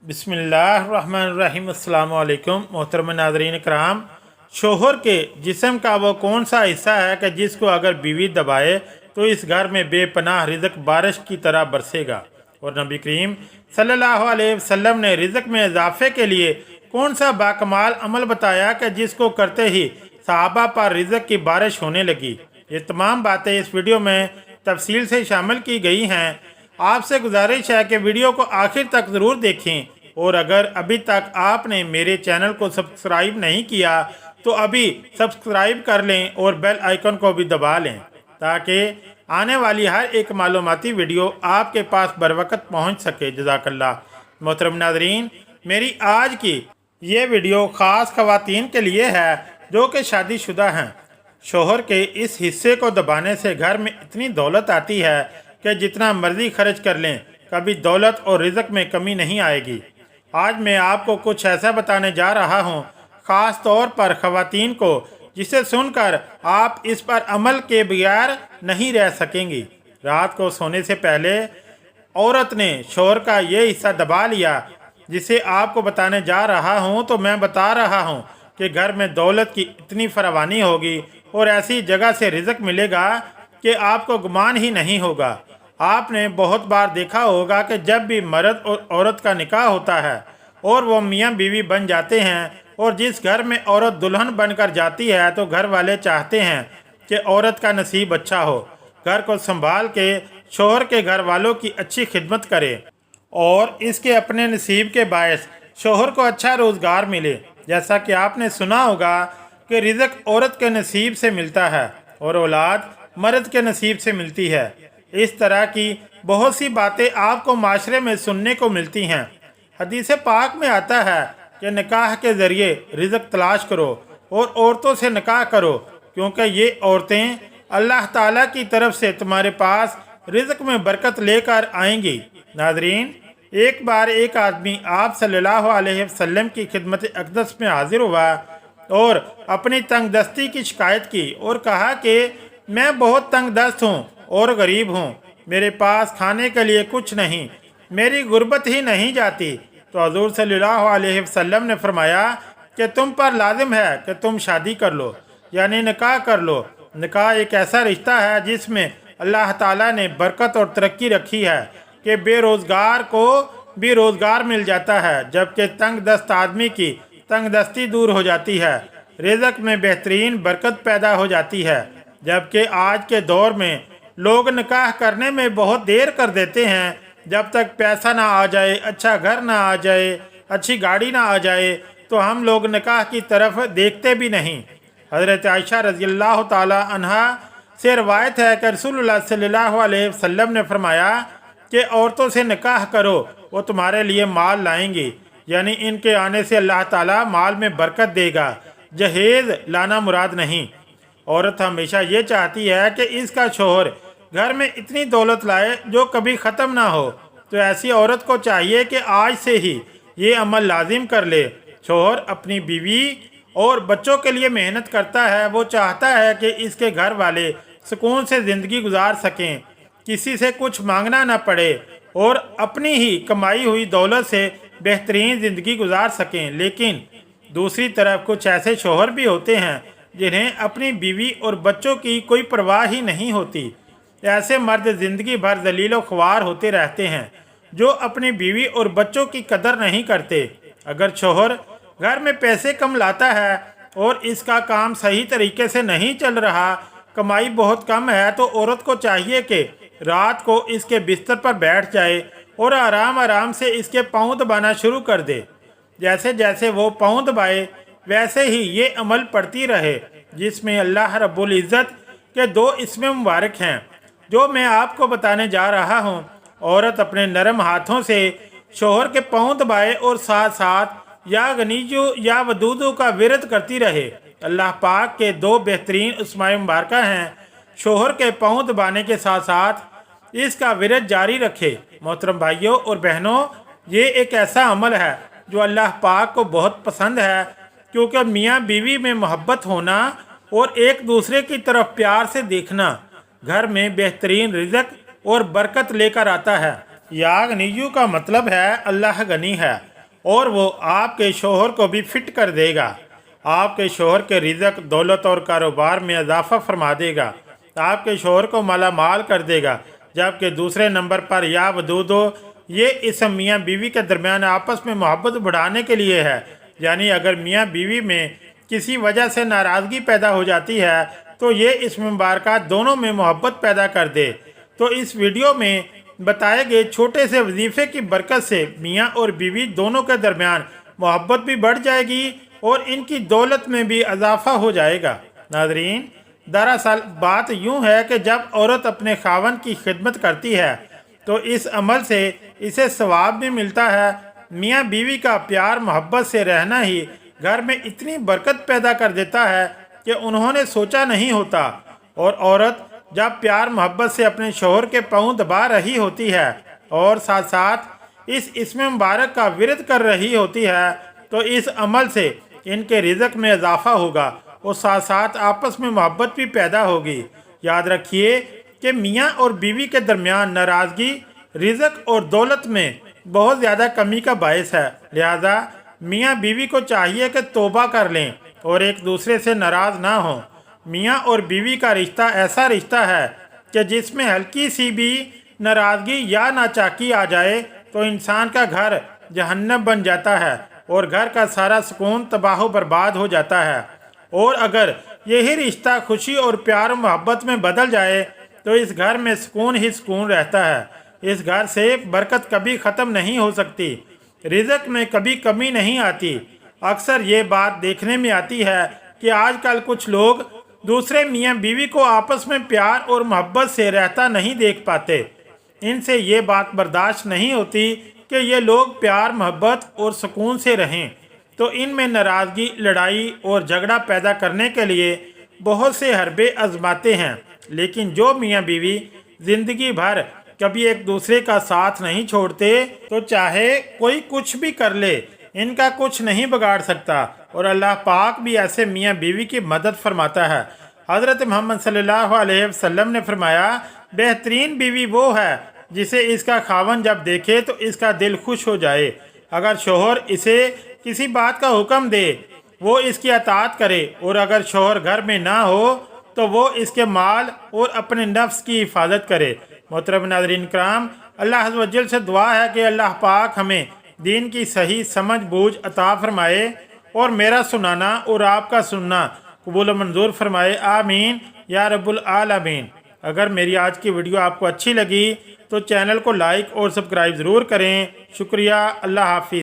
बिस्मिल्लाहिर्रहमानिर्रहीम। अस्सलामु अलैकुम मोहतरम नाज़रीन कराम। शोहर के जिस्म का वो कौन सा हिस्सा है कि जिसको अगर बीवी दबाए तो इस घर में बेपनाह रिज़्क बारिश की तरह बरसेगा। और नबी करीम सल्लल्लाहु अलैहि वसल्लम ने रिज़्क में इजाफे के लिए कौन सा बाकमाल अमल बताया कि जिसको करते ही सहाबा पर रिज़्क की बारिश होने लगी। ये तमाम बातें इस वीडियो में तफसील से शामिल की गई हैं। आपसे गुजारिश है कि वीडियो को आखिर तक ज़रूर देखें और अगर अभी तक आपने मेरे चैनल को सब्सक्राइब नहीं किया तो अभी सब्सक्राइब कर लें और बेल आइकन को भी दबा लें ताकि आने वाली हर एक मालूमाती वीडियो आपके पास बर वक्त पहुँच सके। जज़ाकल्लाह। मोहतरम नाज़रीन, मेरी आज की ये वीडियो ख़ास ख़वातीन के लिए है जो कि शादीशुदा हैं। शोहर के इस हिस्से को दबाने से घर में इतनी दौलत आती है कि जितना मर्जी खर्च कर लें कभी दौलत और रिज़्क में कमी नहीं आएगी। आज मैं आपको कुछ ऐसा बताने जा रहा हूँ ख़ास तौर पर ख़वातीन को, जिसे सुनकर आप इस पर अमल के बगैर नहीं रह सकेंगी। रात को सोने से पहले औरत ने शोहर का ये हिस्सा दबा लिया जिसे आपको बताने जा रहा हूँ, तो मैं बता रहा हूँ कि घर में दौलत की इतनी फरावानी होगी और ऐसी जगह से रिज़्क मिलेगा कि आपको गुमान ही नहीं होगा। आपने बहुत बार देखा होगा कि जब भी मर्द और औरत का निकाह होता है और वो मियाँ बीवी बन जाते हैं और जिस घर में औरत दुल्हन बनकर जाती है तो घर वाले चाहते हैं कि औरत का नसीब अच्छा हो, घर को संभाल के शोहर के घर वालों की अच्छी खिदमत करे और इसके अपने नसीब के बायस शोहर को अच्छा रोज़गार मिले। जैसा कि आपने सुना होगा कि रिज़्क औरत के नसीब से मिलता है और औलाद मर्द के नसीब से मिलती है। इस तरह की बहुत सी बातें आपको माशरे में सुनने को मिलती हैं। हदीस पाक में आता है कि निकाह के ज़रिए रिज़्क तलाश करो और औरतों से निकाह करो, क्योंकि ये औरतें अल्लाह ताला की तरफ से तुम्हारे पास रिज़्क में बरकत लेकर आएंगी। नाज़रीन, एक बार एक आदमी आप सल्लल्लाहु अलैहि वसल्लम की खिदमत अक़दस में हाजिर हुआ और अपनी तंग दस्ती की शिकायत की और कहा कि मैं बहुत तंग दस्त हूँ और गरीब हूँ, मेरे पास खाने के लिए कुछ नहीं, मेरी गुर्बत ही नहीं जाती। तो हज़ूर सल्लल्लाहु अलैहि वसल्लम ने फरमाया कि तुम पर लाजिम है कि तुम शादी कर लो, यानी निकाह कर लो। निकाह एक ऐसा रिश्ता है जिसमें अल्लाह ताला ने बरकत और तरक्की रखी है कि बेरोज़गार को भी रोज़गार मिल जाता है, जबकि तंग दस्त आदमी की तंग दस्ती दूर हो जाती है, रिज़्क में बेहतरीन बरकत पैदा हो जाती है। जबकि आज के दौर में लोग निकाह करने में बहुत देर कर देते हैं, जब तक पैसा ना आ जाए, अच्छा घर ना आ जाए, अच्छी गाड़ी ना आ जाए तो हम लोग निकाह की तरफ देखते भी नहीं। हज़रत आयशा रज़ियल्लाहु ताला अन्हा से रवायत है कि रसूलुल्लाह सल्लल्लाहु अलैहि वसल्लम ने फरमाया कि औरतों से निकाह करो, वो तुम्हारे लिए माल लाएंगी, यानी इनके आने से अल्लाह ताला माल में बरकत देगा। जहेज़ लाना मुराद नहीं। औरत हमेशा ये चाहती है कि इसका शोहर घर में इतनी दौलत लाए जो कभी ख़त्म ना हो, तो ऐसी औरत को चाहिए कि आज से ही ये अमल लाजिम कर ले। शोहर अपनी बीवी और बच्चों के लिए मेहनत करता है, वो चाहता है कि इसके घर वाले सुकून से ज़िंदगी गुजार सकें, किसी से कुछ मांगना ना पड़े और अपनी ही कमाई हुई दौलत से बेहतरीन ज़िंदगी गुजार सकें। लेकिन दूसरी तरफ कुछ ऐसे शोहर भी होते हैं जिन्हें अपनी बीवी और बच्चों की कोई परवाह ही नहीं होती। ऐसे मर्द ज़िंदगी भर ज़लील ख्वार होते रहते हैं जो अपनी बीवी और बच्चों की कदर नहीं करते। अगर शोहर घर में पैसे कम लाता है और इसका काम सही तरीके से नहीं चल रहा, कमाई बहुत कम है, तो औरत को चाहिए कि रात को इसके बिस्तर पर बैठ जाए और आराम आराम से इसके पाँव दबाना शुरू कर दे। जैसे जैसे वो पाँव दबाए वैसे ही ये अमल पड़ती रहे, जिसमें अल्लाह रब्बुल इज़्ज़त के दो इसमें मुबारक हैं जो मैं आपको बताने जा रहा हूँ। औरत अपने नरम हाथों से शोहर के पाँव दबाए और साथ साथ या गनीजू या वदूदू का विरद करती रहे। अल्लाह पाक के दो बेहतरीन उस्माए मुबारक हैं, शोहर के पाँव दबाने के साथ साथ इसका विरद जारी रखे। मोहतरम भाइयों और बहनों, ये एक ऐसा अमल है जो अल्लाह पाक को बहुत पसंद है, क्योंकि मियाँ बीवी में मोहब्बत होना और एक दूसरे की तरफ प्यार से देखना घर में बेहतरीन रिज़्क और बरकत लेकर आता है। या गनीयू का मतलब है अल्लाह गनी है, اور وہ آپ کے شوہر کو بھی فٹ کر دے گا، آپ کے شوہر کے رزق، دولت اور کاروبار میں اضافہ فرما دے گا، آپ کے شوہر کو مالا مال کر دے گا۔ جبکہ دوسرے نمبر پر یا ودودو، یہ اسم میاں بیوی کے درمیان آپس میں محبت بڑھانے کے لیے ہے، یعنی اگر میاں بیوی میں کسی وجہ سے ناراضگی پیدا ہو جاتی ہے تو یہ اسم مبارکات دونوں میں محبت پیدا کر دے۔ تو اس ویڈیو میں بتائے گئے چھوٹے سے وظیفے کی برکت سے میاں اور بیوی دونوں کے درمیان محبت بھی بڑھ جائے گی اور ان کی دولت میں بھی اضافہ ہو جائے گا۔ ناظرین، دراصل بات یوں ہے کہ جب عورت اپنے خاوند کی خدمت کرتی ہے تو اس عمل سے اسے ثواب بھی ملتا ہے۔ میاں بیوی کا پیار محبت سے رہنا ہی گھر میں اتنی برکت پیدا کر دیتا ہے کہ انہوں نے سوچا نہیں ہوتا، اور عورت جب پیار محبت سے اپنے شوہر کے پاؤں دبا رہی ہوتی ہے اور ساتھ ساتھ اس اسم مبارک کا ورد کر رہی ہوتی ہے تو اس عمل سے ان کے رزق میں اضافہ ہوگا اور ساتھ ساتھ آپس میں محبت بھی پیدا ہوگی۔ یاد رکھیے کہ میاں اور بیوی کے درمیان ناراضگی رزق اور دولت میں بہت زیادہ کمی کا باعث ہے، لہذا میاں بیوی کو چاہیے کہ توبہ کر لیں اور ایک دوسرے سے ناراض نہ ہوں۔ میاں اور بیوی کا رشتہ ایسا رشتہ ہے کہ جس میں ہلکی سی بھی ناراضگی یا ناچاکی آ جائے تو انسان کا گھر جہنم بن جاتا ہے اور گھر کا سارا سکون تباہ و برباد ہو جاتا ہے، اور اگر یہی رشتہ خوشی اور پیار و محبت میں بدل جائے تو اس گھر میں سکون ہی سکون رہتا ہے۔ اس گھر سے برکت کبھی ختم نہیں ہو سکتی، رزق میں کبھی کمی نہیں آتی۔ اکثر یہ بات دیکھنے میں آتی ہے کہ آج کل کچھ لوگ دوسرے میاں بیوی کو آپس میں پیار اور محبت سے رہتا نہیں دیکھ پاتے۔ ان سے یہ بات برداشت نہیں ہوتی کہ یہ لوگ پیار محبت اور سکون سے رہیں، تو ان میں ناراضگی، لڑائی اور جھگڑا پیدا کرنے کے لیے بہت سے حربے آزماتے ہیں۔ لیکن جو میاں بیوی زندگی بھر کبھی ایک دوسرے کا ساتھ نہیں چھوڑتے تو چاہے کوئی کچھ بھی کر لے ان کا کچھ نہیں بگاڑ سکتا، اور اللہ پاک بھی ایسے میاں بیوی کی مدد فرماتا ہے۔ حضرت محمد صلی اللہ علیہ وسلم نے فرمایا، بہترین بیوی وہ ہے جسے اس کا خاوند جب دیکھے تو اس کا دل خوش ہو جائے۔ اگر شوہر اسے کسی بات کا حکم دے وہ اس کی اطاعت کرے، اور اگر شوہر گھر میں نہ ہو تو وہ اس کے مال اور اپنے نفس کی حفاظت کرے۔ محترم ناظرین کرام، اللہ عز و جل سے دعا ہے کہ اللہ پاک ہمیں دین کی صحیح سمجھ بوجھ عطا فرمائے اور میرا سنانا اور آپ کا سننا قبول و منظور فرمائے، آمین یا رب العالمین۔ اگر میری آج کی ویڈیو آپ کو اچھی لگی تو چینل کو لائک اور سبسکرائب ضرور کریں۔ شکریہ، اللہ حافظ۔